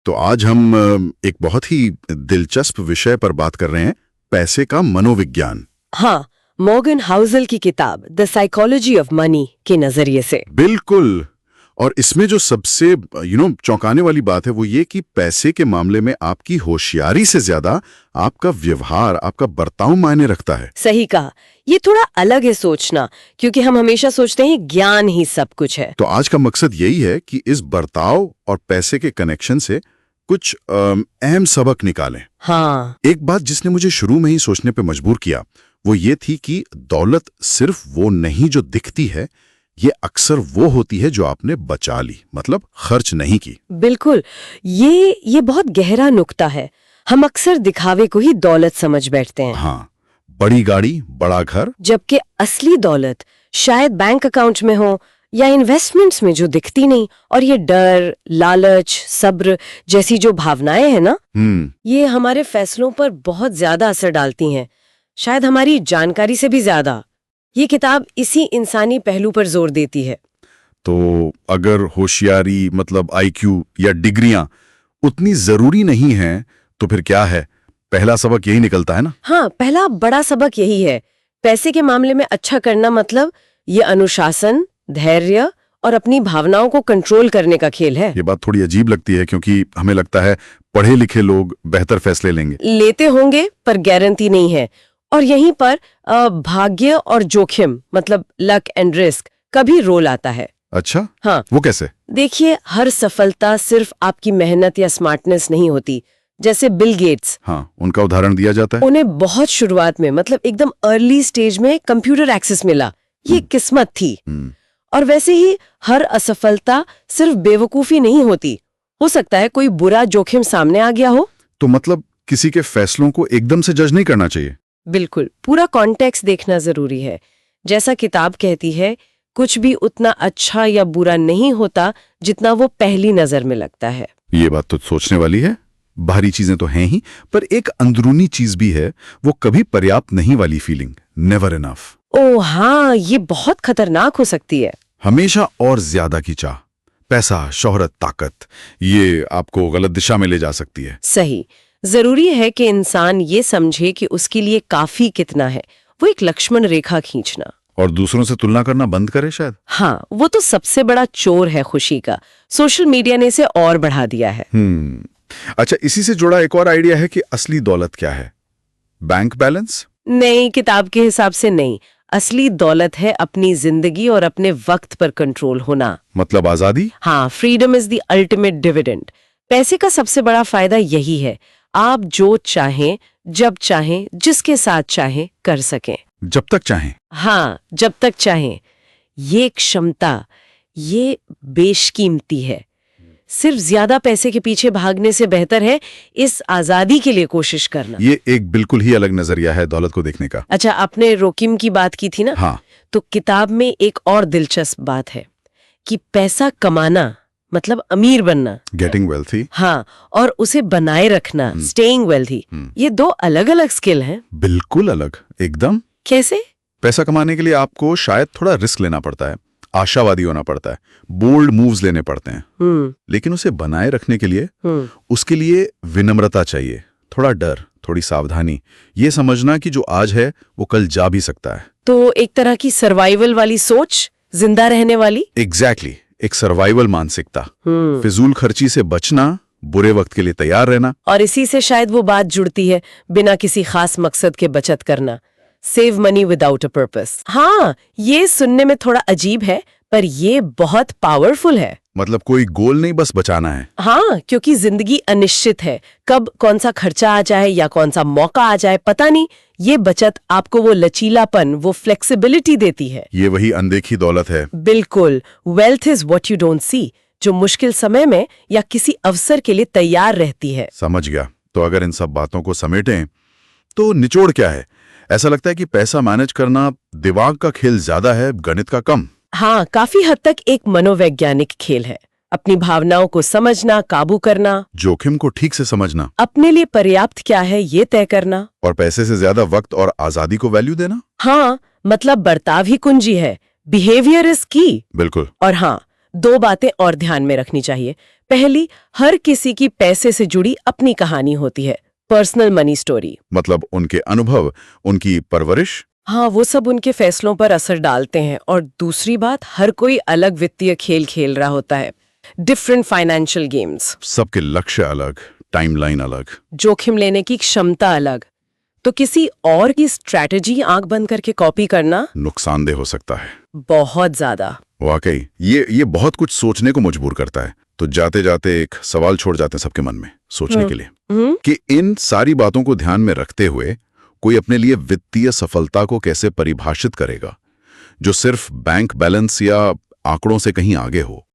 तो आज हम एक बहुत ही दिलचस्प विषय पर बात कर रहे हैं, पैसे का मनोविज्ञान। हाँ, मॉर्गन हाउसल की किताब द साइकोलॉजी ऑफ मनी के नजरिए से। बिल्कुल। और इसमें जो सबसे चौंकाने वाली बात है वो ये कि पैसे के मामले में आपकी होशियारी से ज्यादा आपका व्यवहार, आपका बर्ताव मायने रखता है। सही कहा। ये थोड़ा अलग है सोचना, क्योंकि हम हमेशा सोचते हैं ज्ञान ही सब कुछ है। तो आज का मकसद यही है कि इस बर्ताव और पैसे के कनेक्शन से कुछ अहम सबक निकालें। हाँ, एक बात जिसने मुझे शुरू में ही सोचने पे मजबूर किया वो ये थी कि दौलत सिर्फ वो नहीं जो दिखती है, ये अक्सर वो होती है जो आपने बचा ली, मतलब खर्च नहीं की। बिल्कुल। ये बहुत गहरा नुक्ता है। हम अक्सर दिखावे को ही दौलत समझ बैठते हैं। हाँ, बड़ी गाड़ी, बड़ा घर, जबकि असली दौलत शायद बैंक अकाउंट में हो या इन्वेस्टमेंट्स में जो दिखती नहीं। और ये डर, लालच, सब्र जैसी जो भावनाएं हैं ना, ये हमारे फैसलों पर बहुत ज्यादा असर डालती हैं, शायद हमारी जानकारी से भी ज्यादा। ये किताब इसी इंसानी पहलू पर जोर देती है। तो अगर होशियारी मतलब आईक्यू या डिग्रियां उतनी जरूरी नहीं हैं, तो फिर क्या है? पहला सबक यही निकलता है ना? हाँ, पहला बड़ा सबक यही है। पैसे के मामले में अच्छा करना मतलब ये अनुशासन, धैर्य और अपनी भावनाओं को कंट्रोल करने का खेल है। ये बात थोड़ी अजीब लगती है क्योंकि हमें लगता है पढ़े लिखे लोग बेहतर फैसले लेते होंगे, पर गारंटी नहीं है। और यहीं पर भाग्य और जोखिम मतलब लक एंड रिस्क का भी रोल आता है। अच्छा, हाँ, वो कैसे? देखिए, हर सफलता सिर्फ आपकी मेहनत या स्मार्टनेस नहीं होती। जैसे बिल गेट्स, हाँ, उनका उदाहरण दिया जाता है। उन्हें बहुत शुरुआत में मतलब एकदम अर्ली स्टेज में कंप्यूटर एक्सेस मिला, ये किस्मत थी। और वैसे ही हर असफलता सिर्फ बेवकूफी नहीं होती, हो सकता है कोई बुरा जोखिम सामने आ गया हो। तो मतलब किसी के फैसलों को एकदम से जज नहीं करना चाहिए। बिल्कुल, पूरा कॉन्टेक्स्ट देखना जरूरी है। जैसा किताब कहती है, कुछ भी उतना अच्छा या बुरा नहीं होता जितना वो पहली नजर में लगता है। ये बात तो सोचने वाली है। बाहरी चीजें तो हैं ही, पर एक अंदरूनी चीज भी है, वो कभी पर्याप्त नहीं वाली फीलिंग, नेवर इनफ। ओह हाँ, ये बहुत खतरनाक हो सकती है। हमेशा और ज्यादा की चाह, पैसा, शोहरत, ताकत, ये आपको गलत दिशा में ले जा सकती है। सही। जरूरी है कि इंसान ये समझे कि उसके लिए काफी कितना है, वो एक लक्ष्मण रेखा खींचना। और दूसरों से तुलना करना बंद करे शायद। हाँ, वो तो सबसे बड़ा चोर है खुशी का। सोशल मीडिया ने इसे और बढ़ा दिया है। अच्छा, इसी से जुड़ा एक और आइडिया है कि असली दौलत क्या है? Bank balance? नहीं, किताब के हिसाब से नहीं। असली दौलत है अपनी जिंदगी और अपने वक्त पर कंट्रोल होना। मतलब आजादी? हाँ, freedom is the ultimate dividend. पैसे का सबसे बड़ा फायदा यही है, आप जो चाहें, जब चाहें, जिसके साथ चाहें कर सकें। जब तक चाहें? हाँ, जब तक चाहें। ये क्षमता, ये बेशकीमती है। सिर्फ ज्यादा पैसे के पीछे भागने से बेहतर है इस आजादी के लिए कोशिश करना। ये एक बिल्कुल ही अलग नजरिया है दौलत को देखने का। अच्छा, आपने रोकिम की बात की थी ना? हाँ। तो किताब में एक और दिलचस्प बात है कि पैसा कमाना मतलब अमीर बनना, गेटिंग वेल्थी। हाँ, और उसे बनाए रखना, स्टेइंग वेल्थी, ये दो अलग अलग स्किल हैं। बिल्कुल अलग, एकदम। कैसे? पैसा कमाने के लिए आपको शायद थोड़ा रिस्क लेना पड़ता है, आशावादी होना पड़ता है, बोल्ड मूव्स लेने पड़ते हैं। लेकिन उसे बनाए रखने के लिए उसके लिए विनम्रता चाहिए, थोड़ा डर, थोड़ी सावधानी, ये समझना कि जो आज है वो कल जा भी सकता है। तो एक तरह की सर्वाइवल वाली सोच, जिंदा रहने वाली। एग्जैक्टली, एक सर्वाइवल मानसिकता। फिजूल खर्ची से बचना, बुरे वक्त के लिए तैयार रहना। और इसी से शायद वो बात जुड़ती है, बिना किसी खास मकसद के बचत करना, save money without a purpose. हाँ, ये सुनने में थोड़ा अजीब है, पर ये बहुत पावरफुल है। मतलब कोई गोल नहीं, बस बचाना है। हाँ, क्योंकि जिंदगी अनिश्चित है, कब कौन सा खर्चा आ जाए या कौन सा मौका आ जाए पता नहीं। ये बचत आपको वो लचीलापन, वो फ्लेक्सिबिलिटी देती है। ये वही अनदेखी दौलत है। बिल्कुल, wealth is what you don't see, जो मुश्किल समय में या किसी अवसर के लिए तैयार रहती है। समझ गया। तो अगर इन सब बातों को समेटें तो निचोड़ क्या है? ऐसा लगता है कि पैसा मैनेज करना दिमाग का खेल ज्यादा है, गणित का कम। हाँ, काफी हद तक एक मनोवैज्ञानिक खेल है। अपनी भावनाओं को समझना, काबू करना, जोखिम को ठीक से समझना, अपने लिए पर्याप्त क्या है ये तय करना, और पैसे से ज्यादा वक्त और आजादी को वैल्यू देना। हाँ, मतलब बर्ताव ही कुंजी है, बिहेवियर इज की। बिल्कुल। और हाँ, दो बातें और ध्यान में रखनी चाहिए। पहली, हर किसी की पैसे से जुड़ी अपनी कहानी होती है, पर्सनल मनी स्टोरी। मतलब उनके अनुभव, उनकी परवरिश। हाँ, वो सब उनके फैसलों पर असर डालते हैं। और दूसरी बात, हर कोई अलग वित्तीय खेल खेल रहा होता है, डिफरेंट फाइनेंशियल गेम्स। सबके लक्ष्य अलग, टाइमलाइन अलग, जोखिम लेने की क्षमता अलग। तो किसी और की स्ट्रैटेजी आंख बंद करके कॉपी करना नुकसानदेह हो सकता है। बहुत ज्यादा। वाकई ये बहुत कुछ सोचने को मजबूर करता है। तो जाते जाते एक सवाल छोड़ जाते हैं सबके मन में सोचने के लिए कि इन सारी बातों को ध्यान में रखते हुए कोई अपने लिए वित्तीय सफलता को कैसे परिभाषित करेगा जो सिर्फ बैंक बैलेंस या आंकड़ों से कहीं आगे हो।